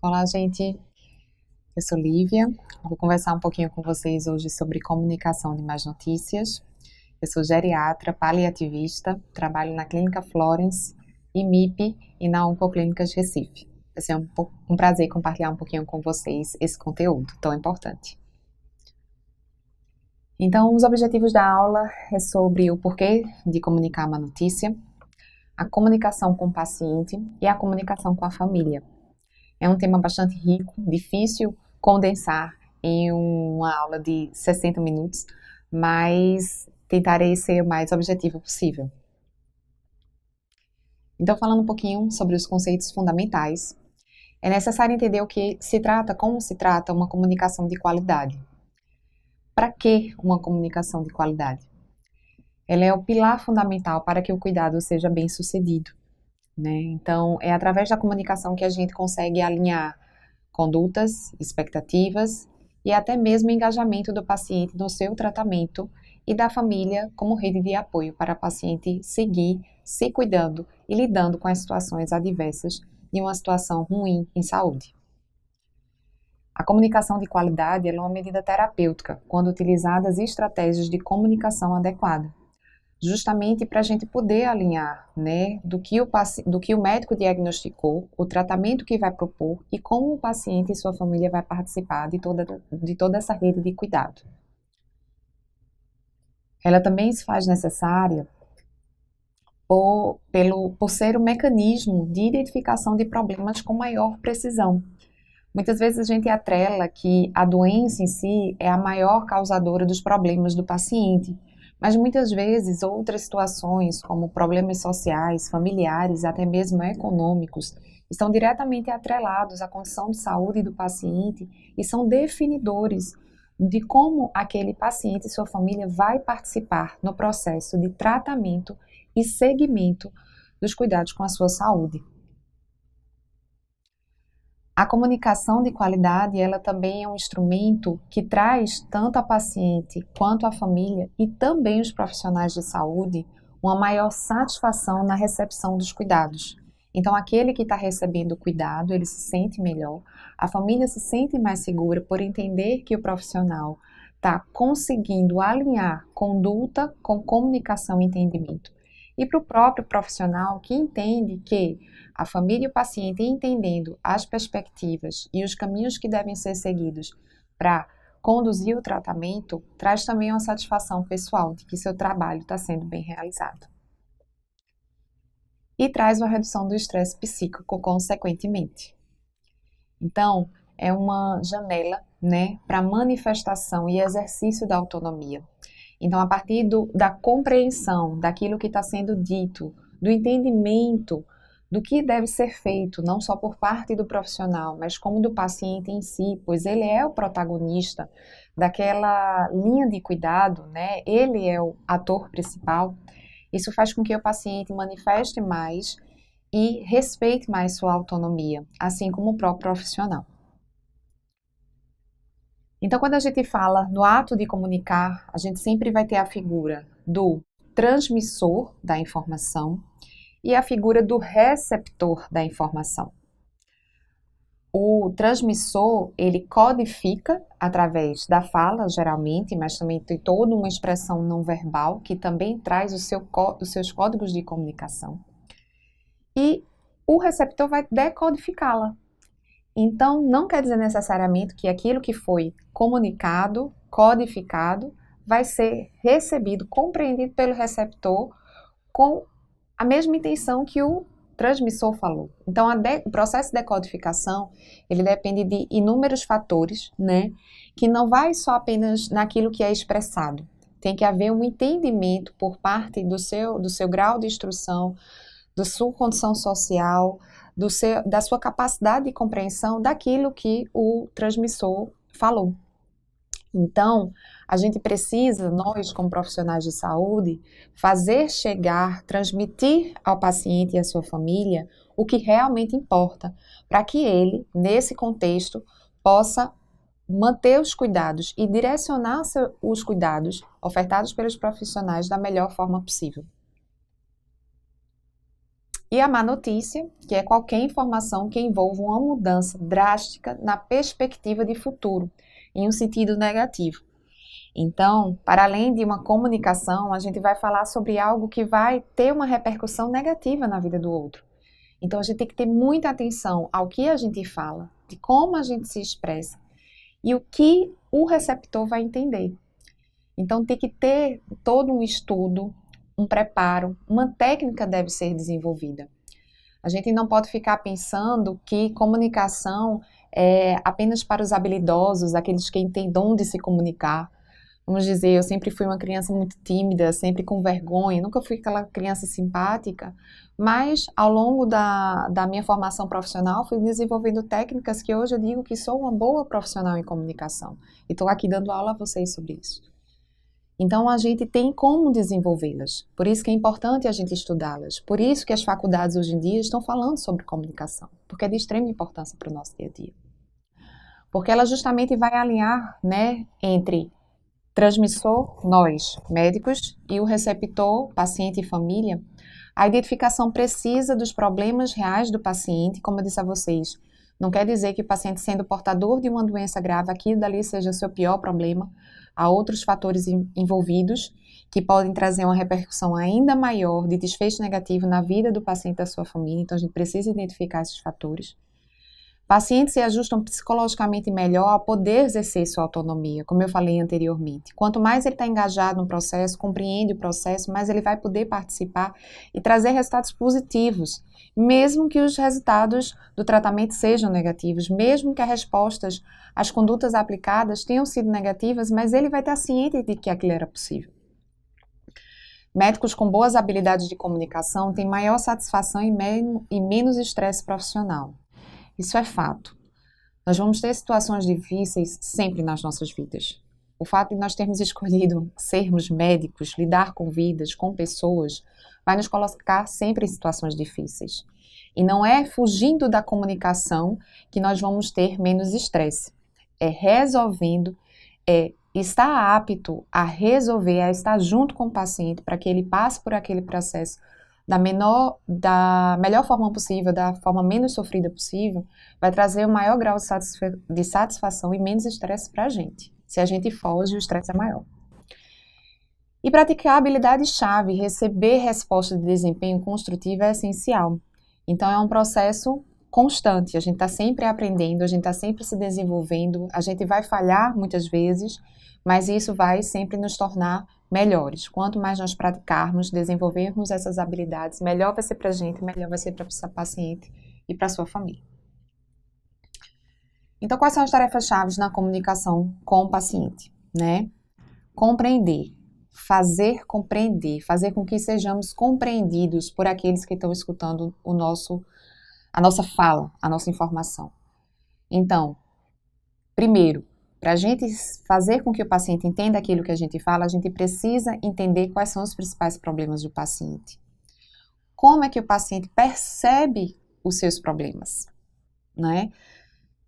Olá, gente. Eu sou Lívia. Vou conversar um pouquinho com vocês hoje sobre comunicação de más notícias. Eu sou geriatra, paliativista, trabalho na Clínica Florence, IMIP e na Oncoclínicas Recife. Vai ser um prazer compartilhar um pouquinho com vocês esse conteúdo tão importante. Então, os objetivos da aula é sobre o porquê de comunicar uma notícia, a comunicação com o paciente e a comunicação com a família. É um tema bastante rico, difícil condensar em uma aula de 60 minutos, mas tentarei ser o mais objetivo possível. Então, falando um pouquinho sobre os conceitos fundamentais, é necessário entender como se trata uma comunicação de qualidade. Para que uma comunicação de qualidade? Ela é o pilar fundamental para que o cuidado seja bem sucedido, né? Então, é através da comunicação que a gente consegue alinhar condutas, expectativas e até mesmo engajamento do paciente no seu tratamento e da família como rede de apoio para o paciente seguir se cuidando e lidando com as situações adversas de uma situação ruim em saúde. A comunicação de qualidade é uma medida terapêutica quando utilizadas estratégias de comunicação adequada, justamente para a gente poder alinhar, né, do que o médico diagnosticou, o tratamento que vai propor e como o paciente e sua família vai participar de toda essa rede de cuidado. Ela também se faz necessária por ser um mecanismo de identificação de problemas com maior precisão. Muitas vezes a gente atrela que a doença em si é a maior causadora dos problemas do paciente, mas muitas vezes outras situações, como problemas sociais, familiares, até mesmo econômicos, estão diretamente atrelados à condição de saúde do paciente e são definidores de como aquele paciente e sua família vai participar no processo de tratamento e seguimento dos cuidados com a sua saúde. A comunicação de qualidade, ela também é um instrumento que traz tanto a paciente quanto a família e também os profissionais de saúde uma maior satisfação na recepção dos cuidados. Então, aquele que está recebendo o cuidado, ele se sente melhor, a família se sente mais segura por entender que o profissional está conseguindo alinhar conduta com comunicação e entendimento. E para o próprio profissional que entende que a família e o paciente entendendo as perspectivas e os caminhos que devem ser seguidos para conduzir o tratamento, traz também uma satisfação pessoal de que seu trabalho está sendo bem realizado. E traz uma redução do estresse psíquico consequentemente. Então, é uma janela, né, para manifestação e exercício da autonomia. Então, a partir da compreensão daquilo que está sendo dito, do entendimento do que deve ser feito, não só por parte do profissional, mas como do paciente em si, pois ele é o protagonista daquela linha de cuidado, né? Ele é o ator principal. Isso faz com que o paciente manifeste mais e respeite mais sua autonomia, assim como o próprio profissional. Então, quando a gente fala no ato de comunicar, a gente sempre vai ter a figura do transmissor da informação e a figura do receptor da informação. O transmissor, ele codifica através da fala, geralmente, mas também tem toda uma expressão não verbal, que também traz os seus códigos de comunicação. E o receptor vai decodificá-la. Então, não quer dizer necessariamente que aquilo que foi comunicado, codificado, vai ser recebido, compreendido pelo receptor com a mesma intenção que o transmissor falou. Então, o processo de decodificação, ele depende de inúmeros fatores, né? Que não vai só apenas naquilo que é expressado. Tem que haver um entendimento por parte do seu grau de instrução, da sua condição social, da sua capacidade de compreensão daquilo que o transmissor falou. Então, a gente precisa, nós como profissionais de saúde, fazer chegar, transmitir ao paciente e à sua família o que realmente importa, para que ele, nesse contexto, possa manter os cuidados e direcionar os cuidados ofertados pelos profissionais da melhor forma possível. E a má notícia, que é qualquer informação que envolva uma mudança drástica na perspectiva de futuro, em um sentido negativo. Então, para além de uma comunicação, a gente vai falar sobre algo que vai ter uma repercussão negativa na vida do outro. Então, a gente tem que ter muita atenção ao que a gente fala, de como a gente se expressa e o que o receptor vai entender. Então, tem que ter todo um estudo, um preparo, uma técnica deve ser desenvolvida. A gente não pode ficar pensando que comunicação é apenas para os habilidosos, aqueles que têm dom de se comunicar. Vamos dizer, eu sempre fui uma criança muito tímida, sempre com vergonha, nunca fui aquela criança simpática, mas ao longo da minha formação profissional fui desenvolvendo técnicas que hoje eu digo que sou uma boa profissional em comunicação. E estou aqui dando aula a vocês sobre isso. Então, a gente tem como desenvolvê-las. Por isso que é importante a gente estudá-las. Por isso que as faculdades hoje em dia estão falando sobre comunicação. Porque é de extrema importância para o nosso dia a dia. Porque ela justamente vai alinhar, né, entre transmissor, nós, médicos, e o receptor, paciente e família, a identificação precisa dos problemas reais do paciente, como eu disse a vocês. Não quer dizer que o paciente sendo portador de uma doença grave, aqui e dali seja o seu pior problema. Há outros fatores envolvidos que podem trazer uma repercussão ainda maior de desfecho negativo na vida do paciente e da sua família, então a gente precisa identificar esses fatores. Pacientes se ajustam psicologicamente melhor ao poder exercer sua autonomia, como eu falei anteriormente. Quanto mais ele está engajado no processo, compreende o processo, mais ele vai poder participar e trazer resultados positivos, mesmo que os resultados do tratamento sejam negativos, mesmo que as respostas às condutas aplicadas tenham sido negativas, mas ele vai estar ciente de que aquilo era possível. Médicos com boas habilidades de comunicação têm maior satisfação e menos estresse profissional. Isso é fato. Nós vamos ter situações difíceis sempre nas nossas vidas. O fato de nós termos escolhido sermos médicos, lidar com vidas, com pessoas, vai nos colocar sempre em situações difíceis. E não é fugindo da comunicação que nós vamos ter menos estresse. É resolvendo, é estar apto a resolver, a estar junto com o paciente para que ele passe por aquele processo da melhor forma possível, da forma menos sofrida possível, vai trazer o maior grau de satisfação e menos estresse para a gente. Se a gente foge, o estresse é maior. E praticar a habilidade-chave, receber resposta de desempenho construtivo é essencial. Então, é um processo constante, a gente está sempre aprendendo, a gente está sempre se desenvolvendo, a gente vai falhar muitas vezes, mas isso vai sempre nos tornar melhores. Quanto mais nós praticarmos, desenvolvermos essas habilidades, melhor vai ser para a gente, melhor vai ser para o seu paciente e para a sua família. Então, quais são as tarefas-chave na comunicação com o paciente? Né? Compreender, fazer com que sejamos compreendidos por aqueles que estão escutando a nossa fala, a nossa informação. Então, primeiro, para a gente fazer com que o paciente entenda aquilo que a gente fala, a gente precisa entender quais são os principais problemas do paciente. Como é que o paciente percebe os seus problemas, né?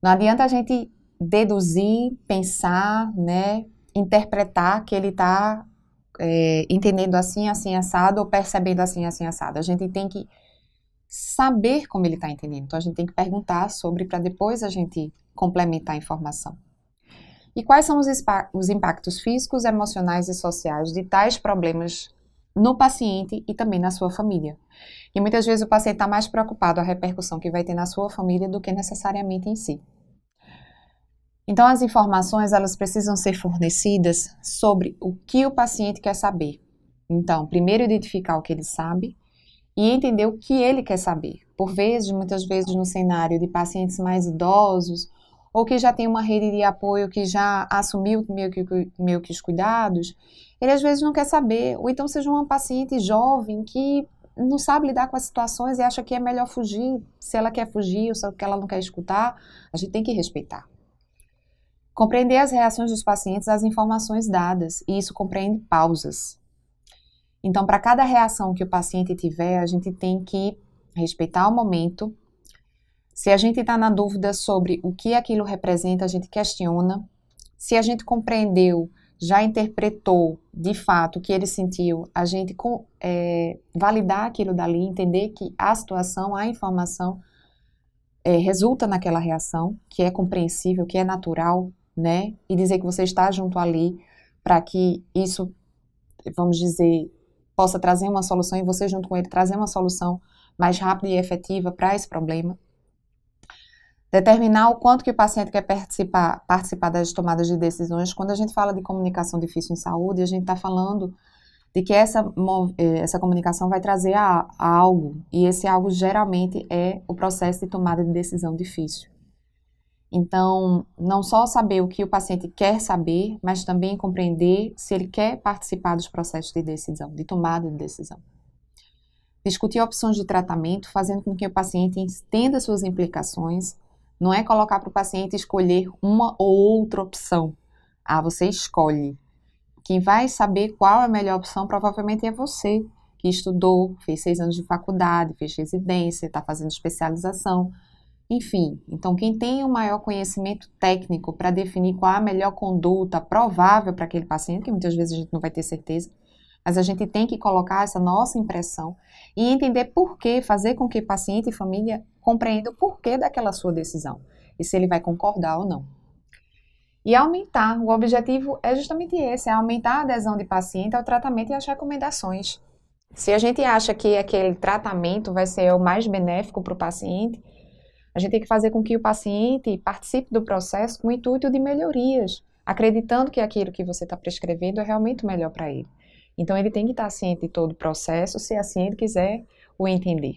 Não adianta a gente deduzir, pensar, né, interpretar que ele está entendendo assim, assim, assado, ou percebendo assim, assim, assado. A gente tem que saber como ele está entendendo. Então, a gente tem que perguntar sobre, para depois a gente complementar a informação. E quais são os impactos físicos, emocionais e sociais de tais problemas no paciente e também na sua família? E muitas vezes o paciente está mais preocupado com a repercussão que vai ter na sua família do que necessariamente em si. Então, as informações, elas precisam ser fornecidas sobre o que o paciente quer saber. Então, primeiro identificar o que ele sabe e entender o que ele quer saber. Por vezes, muitas vezes no cenário de pacientes mais idosos, ou que já tem uma rede de apoio que já assumiu meio que os cuidados, ele às vezes não quer saber, ou então seja uma paciente jovem que não sabe lidar com as situações e acha que é melhor fugir, se ela quer fugir ou se ela não quer escutar, a gente tem que respeitar. Compreender as reações dos pacientes às informações dadas, e isso compreende pausas. Então, para cada reação que o paciente tiver, a gente tem que respeitar o momento. Se a gente está na dúvida sobre o que aquilo representa, a gente questiona. Se a gente compreendeu, já interpretou de fato o que ele sentiu, a gente validar aquilo dali, entender que a situação, a informação resulta naquela reação, que é compreensível, que é natural, né? E dizer que você está junto ali para que isso, vamos dizer, possa trazer uma solução e você junto com ele trazer uma solução mais rápida e efetiva para esse problema. Determinar o quanto que o paciente quer participar das tomadas de decisões. Quando a gente fala de comunicação difícil em saúde, a gente está falando de que essa comunicação vai trazer a algo, e esse algo geralmente é o processo de tomada de decisão difícil. Então, não só saber o que o paciente quer saber, mas também compreender se ele quer participar dos processos de decisão, de tomada de decisão. Discutir opções de tratamento, fazendo com que o paciente entenda suas implicações. Não é colocar para o paciente escolher uma ou outra opção. Você escolhe. Quem vai saber qual é a melhor opção provavelmente é você, que estudou, fez 6 anos de faculdade, fez residência, está fazendo especialização. Enfim, então quem tem o maior conhecimento técnico para definir qual é a melhor conduta provável para aquele paciente, que muitas vezes a gente não vai ter certeza, mas a gente tem que colocar essa nossa impressão e entender por quê, fazer com que paciente e família compreendam o porquê daquela sua decisão e se ele vai concordar ou não. E aumentar, o objetivo é justamente esse, é aumentar a adesão de paciente ao tratamento e às recomendações. Se a gente acha que aquele tratamento vai ser o mais benéfico para o paciente, a gente tem que fazer com que o paciente participe do processo com o intuito de melhorias, acreditando que aquilo que você está prescrevendo é realmente o melhor para ele. Então, ele tem que estar ciente de todo o processo, se assim ele quiser o entender.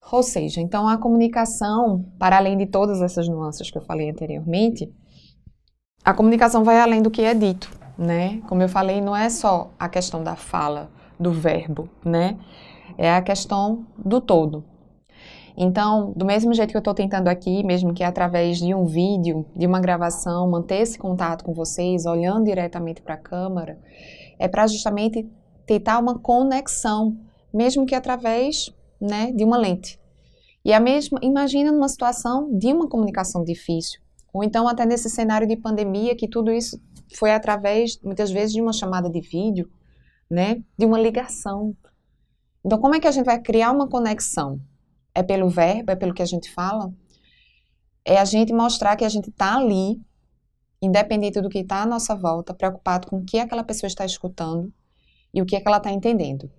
Ou seja, então a comunicação, para além de todas essas nuances que eu falei anteriormente, a comunicação vai além do que é dito, né? Como eu falei, não é só a questão da fala, do verbo, né? É a questão do todo. Então, do mesmo jeito que eu estou tentando aqui, mesmo que através de um vídeo, de uma gravação, manter esse contato com vocês, olhando diretamente para a câmera, é para justamente tentar uma conexão, mesmo que através, né, de uma lente. E imagina numa situação de uma comunicação difícil, ou então até nesse cenário de pandemia, que tudo isso foi através, muitas vezes, de uma chamada de vídeo, né, de uma ligação. Então, como é que a gente vai criar uma conexão? É pelo verbo, é pelo que a gente fala? É a gente mostrar que a gente está ali, independente do que está à nossa volta, preocupado com o que aquela pessoa está escutando e o que é que ela está entendendo.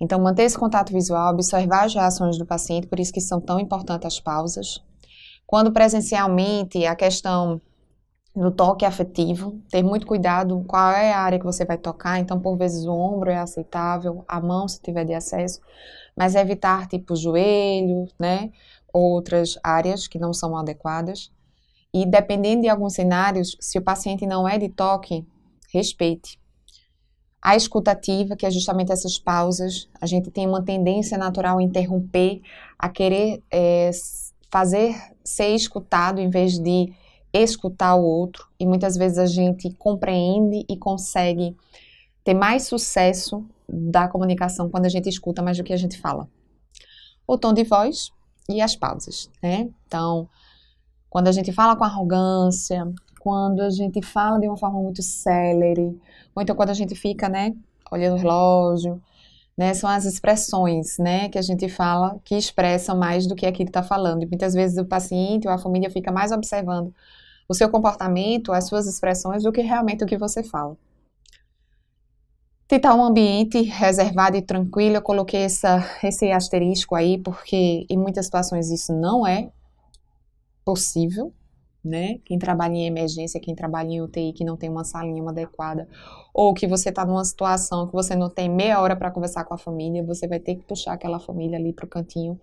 Então, manter esse contato visual, observar as reações do paciente, por isso que são tão importantes as pausas. Quando presencialmente, a questão do toque afetivo, ter muito cuidado qual é a área que você vai tocar, então por vezes o ombro é aceitável, a mão se tiver de acesso, mas evitar tipo o joelho, né, outras áreas que não são adequadas. E dependendo de alguns cenários, se o paciente não é de toque, respeite. A escutativa, que é justamente essas pausas, a gente tem uma tendência natural a interromper, a querer fazer ser escutado em vez de escutar o outro, e muitas vezes a gente compreende e consegue ter mais sucesso da comunicação quando a gente escuta mais do que a gente fala. O tom de voz e as pausas, né? Então, quando a gente fala com arrogância, quando a gente fala de uma forma muito célere, ou então quando a gente fica, né, olhando o relógio, né, são as expressões, né, que a gente fala que expressam mais do que aquilo que está falando. E muitas vezes o paciente ou a família fica mais observando o seu comportamento, as suas expressões, do que realmente o que você fala. Tentar um ambiente reservado e tranquilo, eu coloquei esse asterisco aí, porque em muitas situações isso não é possível, né? Quem trabalha em emergência, quem trabalha em UTI, que não tem uma salinha adequada, ou que você está numa situação que você não tem meia hora para conversar com a família, você vai ter que puxar aquela família ali para o cantinho,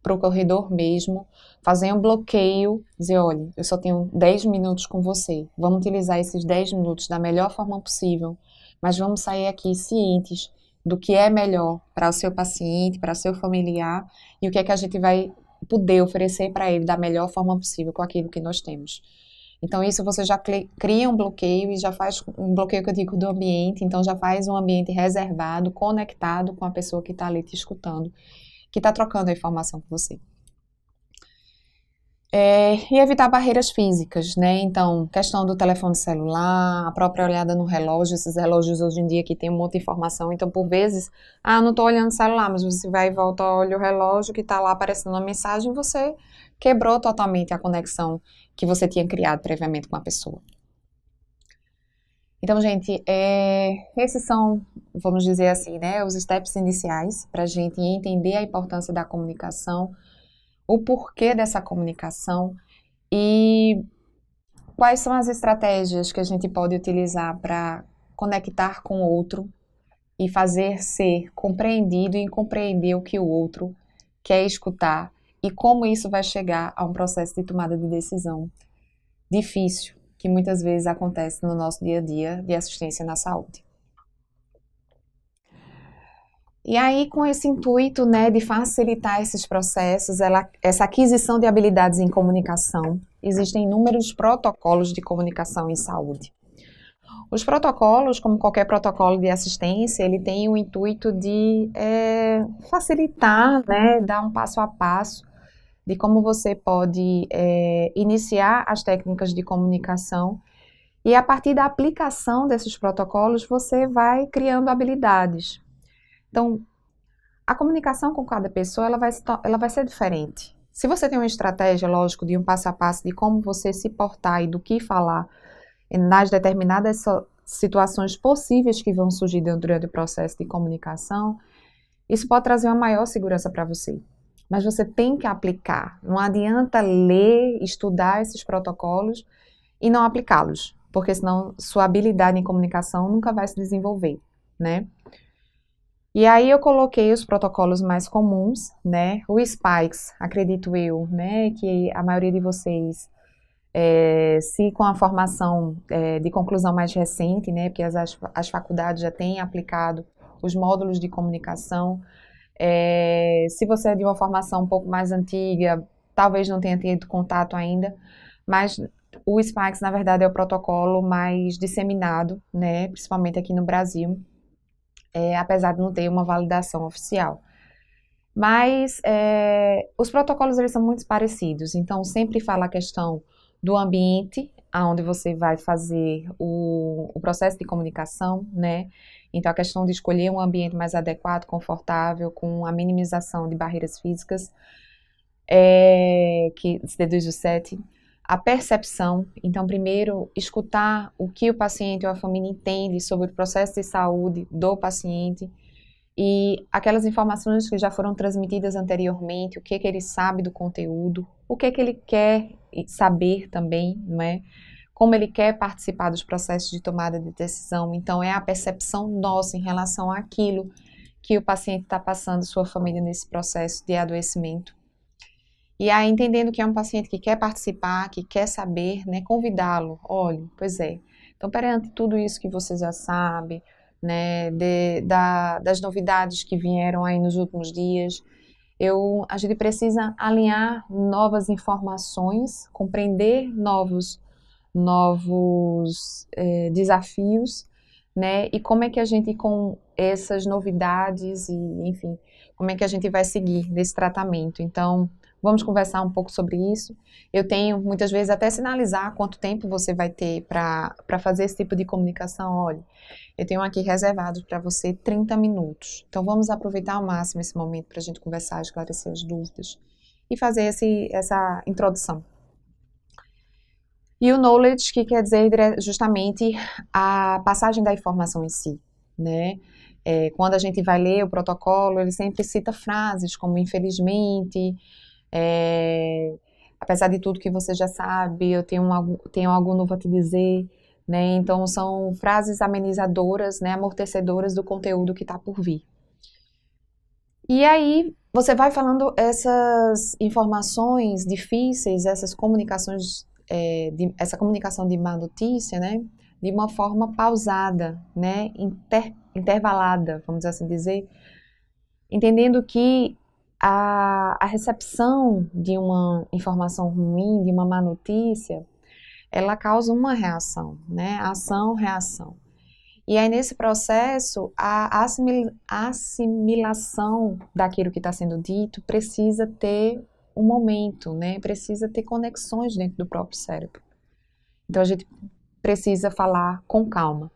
para o corredor mesmo, fazer um bloqueio, dizer, olha, eu só tenho 10 minutos com você, vamos utilizar esses 10 minutos da melhor forma possível, mas vamos sair aqui cientes do que é melhor para o seu paciente, para o seu familiar, e o que é que a gente vai poder oferecer para ele da melhor forma possível com aquilo que nós temos. Então, isso você já cria um bloqueio e já faz um bloqueio que eu digo do ambiente, então já faz um ambiente reservado, conectado com a pessoa que está ali te escutando, que está trocando a informação com você. E evitar barreiras físicas, né? Então, questão do telefone celular, a própria olhada no relógio, esses relógios hoje em dia que tem um monte de informação, então por vezes, não tô olhando o celular, mas você vai e volta, olha o relógio que tá lá aparecendo uma mensagem, você quebrou totalmente a conexão que você tinha criado previamente com a pessoa. Então, gente, esses são, vamos dizer assim, né, os steps iniciais para a gente entender a importância da comunicação, o porquê dessa comunicação e quais são as estratégias que a gente pode utilizar para conectar com o outro e fazer ser compreendido e compreender o que o outro quer escutar e como isso vai chegar a um processo de tomada de decisão difícil que muitas vezes acontece no nosso dia a dia de assistência na saúde. E aí, com esse intuito, né, de facilitar esses processos, essa aquisição de habilidades em comunicação, existem inúmeros protocolos de comunicação em saúde. Os protocolos, como qualquer protocolo de assistência, ele tem o intuito de facilitar, né, dar um passo a passo de como você pode iniciar as técnicas de comunicação e a partir da aplicação desses protocolos você vai criando habilidades. Então, a comunicação com cada pessoa ela vai ser diferente. Se você tem uma estratégia, lógico, de um passo a passo de como você se portar e do que falar nas determinadas situações possíveis que vão surgir durante o processo de comunicação, isso pode trazer uma maior segurança para você. Mas você tem que aplicar. Não adianta ler, estudar esses protocolos e não aplicá-los, porque senão sua habilidade em comunicação nunca vai se desenvolver, né? E aí eu coloquei os protocolos mais comuns, né? O SPIKES, acredito eu, né? Que a maioria de vocês, se com a formação de conclusão mais recente, né? Porque as faculdades já têm aplicado os módulos de comunicação. Se você é de uma formação um pouco mais antiga, talvez não tenha tido contato ainda, mas o SPIKES, na verdade, é o protocolo mais disseminado, né? Principalmente aqui no Brasil. Apesar de não ter uma validação oficial. Mas os protocolos eles são muito parecidos, então sempre fala a questão do ambiente onde você vai fazer o processo de comunicação, né? Então a questão de escolher um ambiente mais adequado, confortável, com a minimização de barreiras físicas, que se deduz do setting. A percepção, então primeiro escutar o que o paciente ou a família entende sobre o processo de saúde do paciente e aquelas informações que já foram transmitidas anteriormente, o que ele sabe do conteúdo, o que ele quer saber também, não é? Como ele quer participar dos processos de tomada de decisão. Então é a percepção nossa em relação àquilo que o paciente está passando, sua família nesse processo de adoecimento. E aí, entendendo que é um paciente que quer participar, que quer saber, né, convidá-lo. Olha, pois é. Então, perante tudo isso que você já sabe, né, das novidades que vieram aí nos últimos dias, a gente precisa alinhar novas informações, compreender novos desafios, né, e como é que a gente, com essas novidades e, enfim, como é que a gente vai seguir nesse tratamento. Então, vamos conversar um pouco sobre isso. Eu tenho, muitas vezes, até sinalizar quanto tempo você vai ter para fazer esse tipo de comunicação. Olha, eu tenho aqui reservados para você 30 minutos. Então, vamos aproveitar ao máximo esse momento para a gente conversar, esclarecer as dúvidas e fazer essa introdução. E o knowledge, que quer dizer justamente a passagem da informação em si, né? Quando a gente vai ler o protocolo, ele sempre cita frases como infelizmente, apesar de tudo que você já sabe, eu tenho algo novo a te dizer, né? Então são frases amenizadoras, né, amortecedoras do conteúdo que está por vir. E aí você vai falando essas informações difíceis, essas comunicações, essa comunicação de má notícia, né, de uma forma pausada, né, intervalada, vamos assim dizer, entendendo que a recepção de uma informação ruim, de uma má notícia, ela causa uma reação, né? Ação, reação. E aí, nesse processo, a assimilação daquilo que está sendo dito precisa ter um momento, né? Precisa ter conexões dentro do próprio cérebro. Então a gente precisa falar com calma,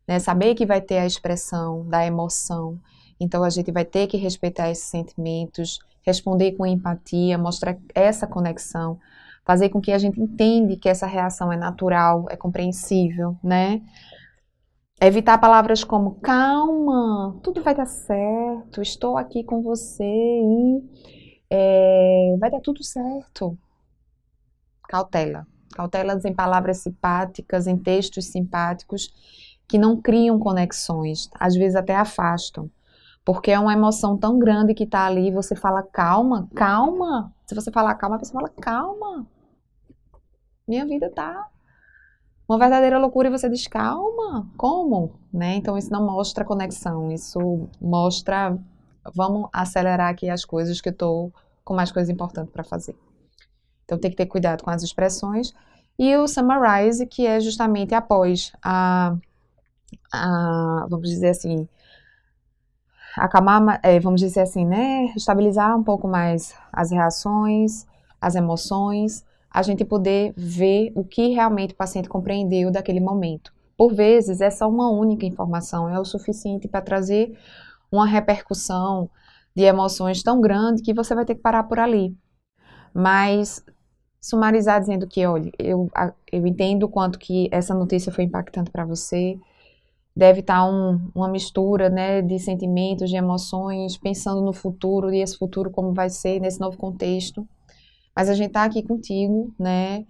né? Saber que vai ter a expressão da emoção. Então a gente vai ter que respeitar esses sentimentos, responder com empatia, mostrar essa conexão, fazer com que a gente entenda que essa reação é natural, é compreensível, né? Evitar palavras como calma, tudo vai dar certo, estou aqui com você e vai dar tudo certo. Cautela. Cautelas em palavras simpáticas, em textos simpáticos que não criam conexões, às vezes até afastam. Porque é uma emoção tão grande que está ali, você fala calma, calma. Se você falar calma, a pessoa fala calma. Minha vida tá uma verdadeira loucura e você diz calma. Como? Né? Então isso não mostra conexão, isso mostra vamos acelerar aqui as coisas que eu tô com mais coisas importantes para fazer. Então tem que ter cuidado com as expressões. E o summarize, que é justamente após vamos dizer assim, acalmar, vamos dizer assim, né, estabilizar um pouco mais as reações, as emoções, a gente poder ver o que realmente o paciente compreendeu daquele momento. Por vezes, essa uma única informação é o suficiente para trazer uma repercussão de emoções tão grande que você vai ter que parar por ali. Mas sumarizar dizendo que, olha, eu entendo o quanto que essa notícia foi impactante para você, deve estar uma mistura, né, de sentimentos, de emoções, pensando no futuro e esse futuro como vai ser nesse novo contexto. Mas a gente está aqui contigo, né?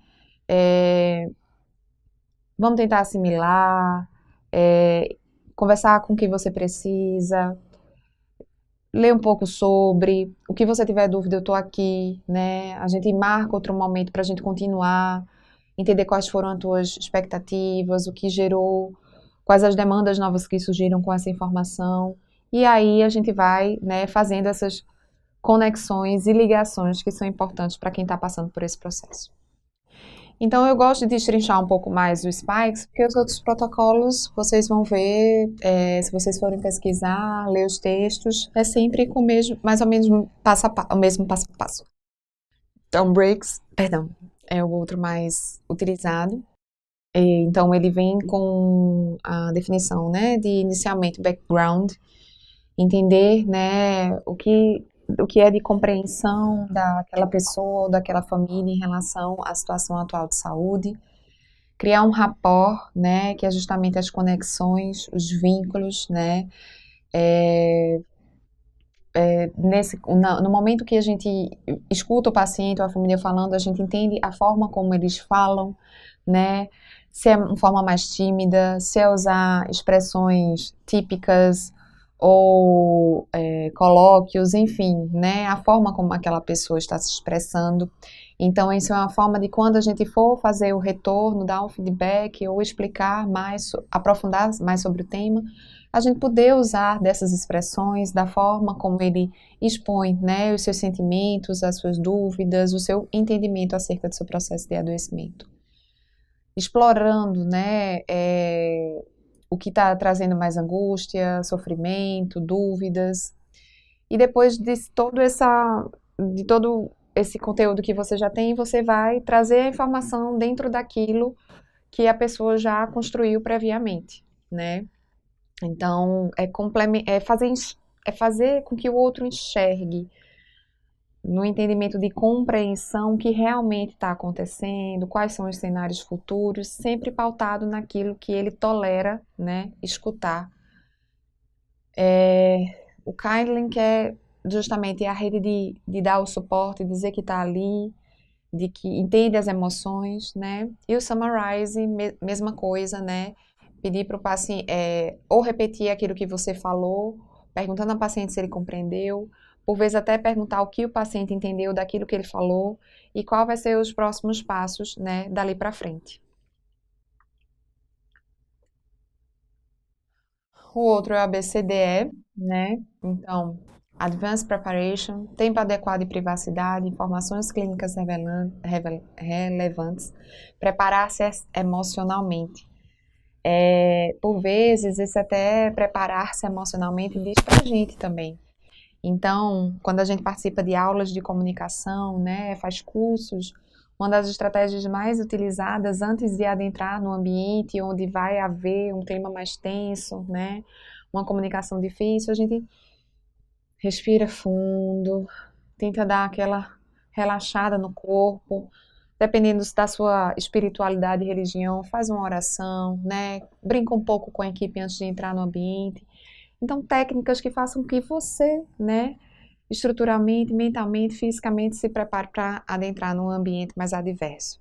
Vamos tentar assimilar, conversar com quem você precisa, ler um pouco sobre, o que você tiver dúvida, eu estou aqui, né? A gente marca outro momento para a gente continuar, entender quais foram as tuas expectativas, o que gerou, quais as demandas novas que surgiram com essa informação. E aí a gente vai, né, fazendo essas conexões e ligações que são importantes para quem está passando por esse processo. Então eu gosto de destrinchar um pouco mais o Spikes, porque os outros protocolos vocês vão ver, se vocês forem pesquisar, ler os textos, é sempre com o mesmo, mais ou menos o mesmo passo a passo. Então Breaks, perdão, é o outro mais utilizado. Então ele vem com a definição, né, de inicialmente background, entender, né, o que é de compreensão daquela pessoa ou daquela família em relação à situação atual de saúde, criar um rapport, né, que é justamente as conexões, os vínculos, né, no momento que a gente escuta o paciente ou a família falando, a gente entende a forma como eles falam, né, se é uma forma mais tímida, se é usar expressões típicas ou colóquios, enfim, né, a forma como aquela pessoa está se expressando. Então, isso é uma forma de quando a gente for fazer o retorno, dar um feedback ou explicar mais, aprofundar mais sobre o tema, a gente poder usar dessas expressões, da forma como ele expõe, né, os seus sentimentos, as suas dúvidas, o seu entendimento acerca do seu processo de adoecimento. Explorando, né, o que está trazendo mais angústia, sofrimento, dúvidas. E depois de todo esse conteúdo que você já tem, você vai trazer a informação dentro daquilo que a pessoa já construiu previamente, né? Então, é fazer com que o outro enxergue no entendimento de compreensão o que realmente está acontecendo, quais são os cenários futuros, sempre pautado naquilo que ele tolera, né, escutar. O Kindling quer justamente a rede de dar o suporte, dizer que está ali, de que entende as emoções, né? E o Summarize, mesma coisa, né? Pedir para o paciente, ou repetir aquilo que você falou, perguntando ao paciente se ele compreendeu, por vezes até perguntar o que o paciente entendeu daquilo que ele falou e qual vai ser os próximos passos, né, dali para frente. O outro é o ABCDE, né? Então, Advanced Preparation, tempo adequado e privacidade, informações clínicas relevantes, preparar-se emocionalmente. Por vezes, esse até preparar-se emocionalmente diz pra gente também. Então, quando a gente participa de aulas de comunicação, né, faz cursos, uma das estratégias mais utilizadas antes de adentrar no ambiente onde vai haver um clima mais tenso, né, uma comunicação difícil, a gente respira fundo, tenta dar aquela relaxada no corpo, dependendo da sua espiritualidade e religião, faz uma oração, né, brinca um pouco com a equipe antes de entrar no ambiente. Então, técnicas que façam que você, né, estruturalmente, mentalmente, fisicamente, se prepare para adentrar num ambiente mais adverso.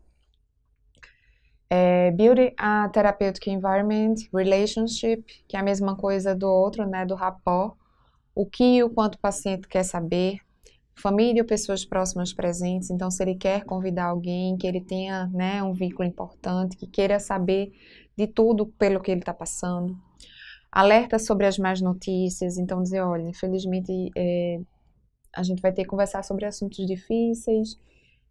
Build a therapeutic environment, relationship, que é a mesma coisa do outro, né, do rapport. O que e o quanto o paciente quer saber, família ou pessoas próximas presentes. Então, se ele quer convidar alguém, que ele tenha, né, um vínculo importante, que queira saber de tudo pelo que ele está passando. Alerta sobre as más notícias, então dizer, olha, infelizmente a gente vai ter que conversar sobre assuntos difíceis,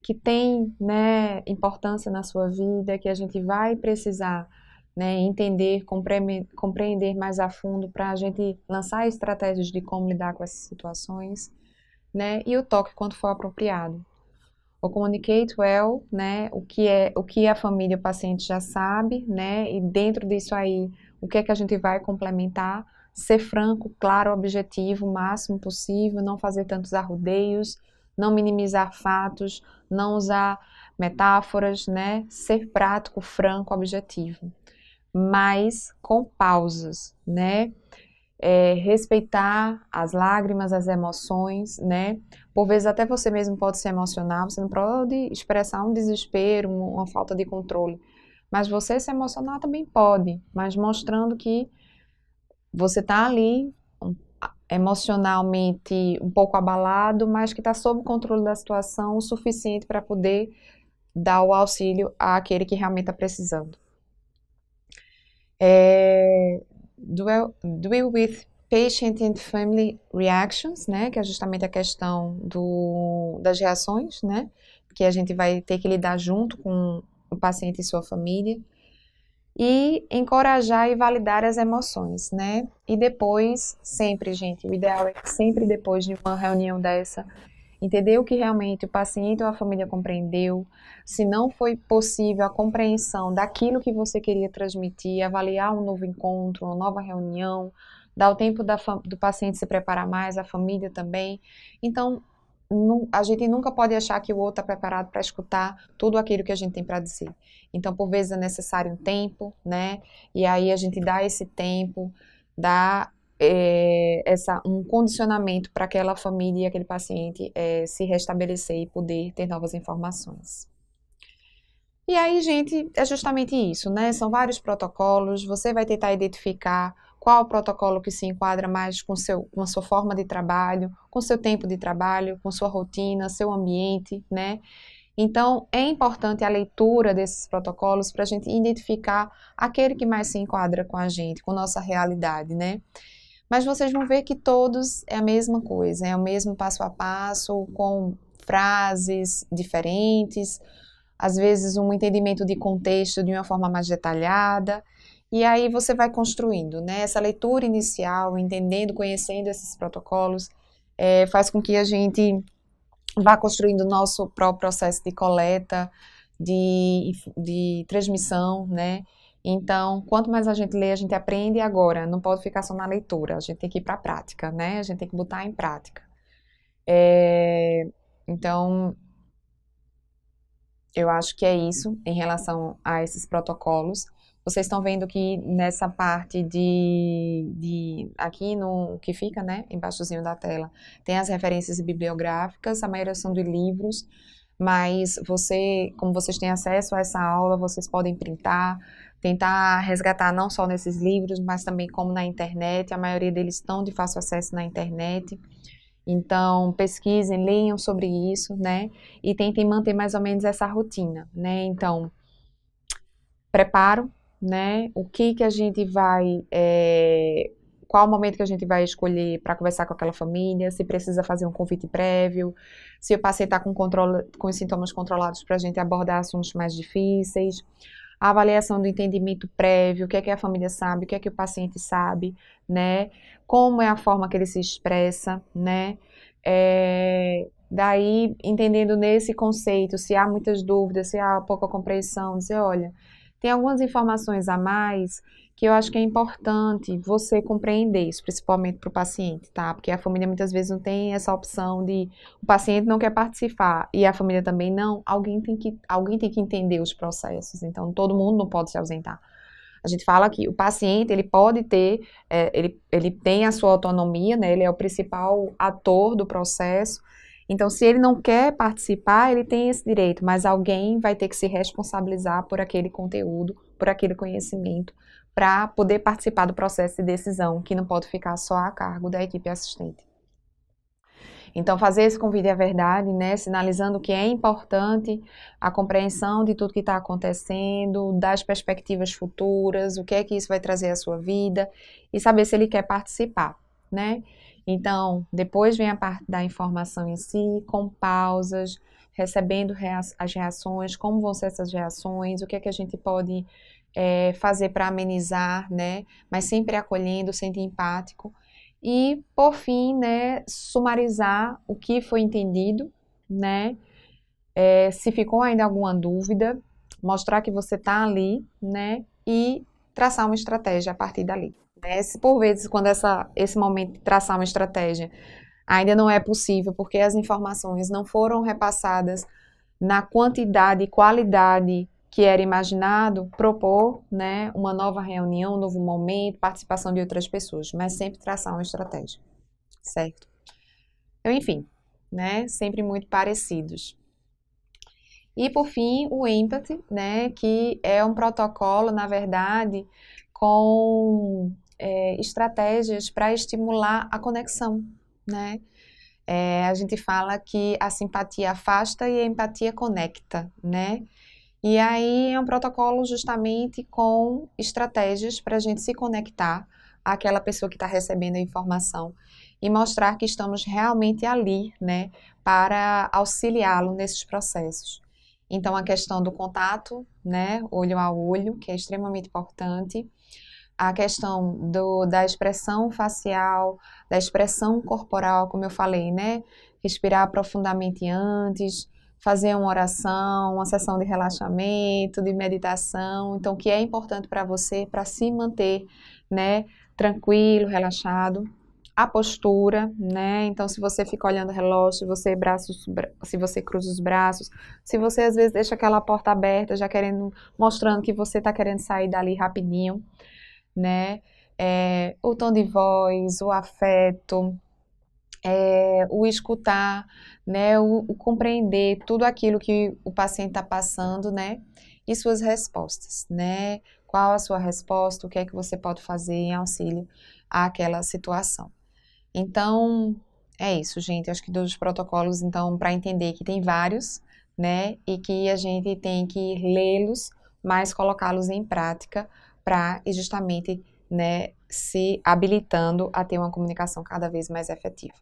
que tem, né, importância na sua vida, que a gente vai precisar, né, entender, compreender mais a fundo para a gente lançar estratégias de como lidar com essas situações, né, e o toque quando for apropriado. O communicate well, né, o que a família e o paciente já sabe, né, e dentro disso aí, o que é que a gente vai complementar, ser franco, claro, objetivo, o máximo possível, não fazer tantos arrodeios, não minimizar fatos, não usar metáforas, né, ser prático, franco, objetivo, mas com pausas, né, respeitar as lágrimas, as emoções, né? Por vezes até você mesmo pode se emocionar, você não pode expressar um desespero, uma falta de controle, mas você se emocionar também pode, mas mostrando que você está ali emocionalmente um pouco abalado, mas que está sob o controle da situação o suficiente para poder dar o auxílio àquele que realmente está precisando. Deal with patient and family reactions, né, que é justamente a questão das reações, né, que a gente vai ter que lidar junto com o paciente e sua família, e encorajar e validar as emoções, né, e depois, sempre, gente, o ideal é que sempre depois de uma reunião dessa, entender o que realmente o paciente ou a família compreendeu, se não foi possível a compreensão daquilo que você queria transmitir, avaliar um novo encontro, uma nova reunião, dar o tempo do paciente se preparar mais, a família também. Então, a gente nunca pode achar que o outro está preparado para escutar tudo aquilo que a gente tem para dizer. Então, por vezes é necessário um tempo, né? E aí a gente dá esse tempo, dá um condicionamento para aquela família e aquele paciente se restabelecer e poder ter novas informações. E aí, gente, é justamente isso, né? São vários protocolos, você vai tentar identificar qual o protocolo que se enquadra mais com a sua forma de trabalho, com o seu tempo de trabalho, com sua rotina, seu ambiente, né? Então, é importante a leitura desses protocolos para a gente identificar aquele que mais se enquadra com a gente, com nossa realidade, né? Mas vocês vão ver que todos é a mesma coisa, é o mesmo passo a passo, com frases diferentes, às vezes um entendimento de contexto de uma forma mais detalhada, e aí você vai construindo, né? Essa leitura inicial, entendendo, conhecendo esses protocolos, faz com que a gente vá construindo o nosso próprio processo de coleta, de transmissão, né? Então, quanto mais a gente lê, a gente aprende agora, não pode ficar só na leitura, a gente tem que ir para a prática, né? A gente tem que botar em prática. Então, eu acho que é isso em relação a esses protocolos. Vocês estão vendo que nessa parte aqui no que fica, né, embaixozinho da tela, tem as referências bibliográficas, a maioria são de livros, mas como vocês têm acesso a essa aula, vocês podem printar, tentar resgatar não só nesses livros, mas também como na internet, a maioria deles estão de fácil acesso na internet. Então, pesquisem, leiam sobre isso, né, e tentem manter mais ou menos essa rotina, né, então, preparo, né, o que a gente vai, qual o momento que a gente vai escolher para conversar com aquela família, se precisa fazer um convite prévio, se o paciente está com os sintomas controlados para a gente abordar assuntos mais difíceis, a avaliação do entendimento prévio, o que é que a família sabe, o que é que o paciente sabe, né? Como é a forma que ele se expressa, né? Daí, entendendo nesse conceito, se há muitas dúvidas, se há pouca compreensão, dizer, olha, tem algumas informações a mais que eu acho que é importante você compreender isso, principalmente para o paciente, tá? Porque a família muitas vezes não tem essa opção de o paciente não quer participar e a família também não, alguém tem que entender os processos, então todo mundo não pode se ausentar. A gente fala que o paciente, ele pode ter, ele tem a sua autonomia, né? Ele é o principal ator do processo. Então, se ele não quer participar, ele tem esse direito, mas alguém vai ter que se responsabilizar por aquele conteúdo, por aquele conhecimento, para poder participar do processo de decisão, que não pode ficar só a cargo da equipe assistente. Então, fazer esse convite à verdade, né, sinalizando que é importante a compreensão de tudo que está acontecendo, das perspectivas futuras, o que é que isso vai trazer à sua vida, e saber se ele quer participar, né? Então, depois vem a parte da informação em si, com pausas, recebendo as reações, como vão ser essas reações, o que é que a gente pode fazer para amenizar, né? Mas sempre acolhendo, sendo empático. E, por fim, né, sumarizar o que foi entendido, né? Se ficou ainda alguma dúvida, mostrar que você está ali, né? E traçar uma estratégia a partir dali. Se por vezes, quando esse momento de traçar uma estratégia ainda não é possível, porque as informações não foram repassadas na quantidade e qualidade que era imaginado, propor, né, uma nova reunião, um novo momento, participação de outras pessoas, mas sempre traçar uma estratégia, certo? Então, enfim, né, sempre muito parecidos. E, por fim, o Empathy, né, que é um protocolo, na verdade, com estratégias para estimular a conexão, né? A gente fala que a simpatia afasta e a empatia conecta, né? E aí é um protocolo justamente com estratégias para a gente se conectar àquela pessoa que está recebendo a informação e mostrar que estamos realmente ali, né, para auxiliá-lo nesses processos. Então, a questão do contato, né, olho a olho, que é extremamente importante, a questão da expressão facial, da expressão corporal, como eu falei, né, respirar profundamente antes, fazer uma oração, uma sessão de relaxamento, de meditação, então o que é importante para você para se manter, né, tranquilo, relaxado. A postura, né? Então, se você fica olhando o relógio, se você cruza os braços, se você às vezes deixa aquela porta aberta, já querendo, mostrando que você está querendo sair dali rapidinho, né? O tom de voz, o afeto, o escutar, né, o compreender tudo aquilo que o paciente está passando, né, e suas respostas, né, qual a sua resposta, o que é que você pode fazer em auxílio àquela situação. Então, é isso, gente, acho que dos protocolos, então, para entender que tem vários, né, e que a gente tem que lê-los, mas colocá-los em prática para justamente, né, se habilitando a ter uma comunicação cada vez mais efetiva.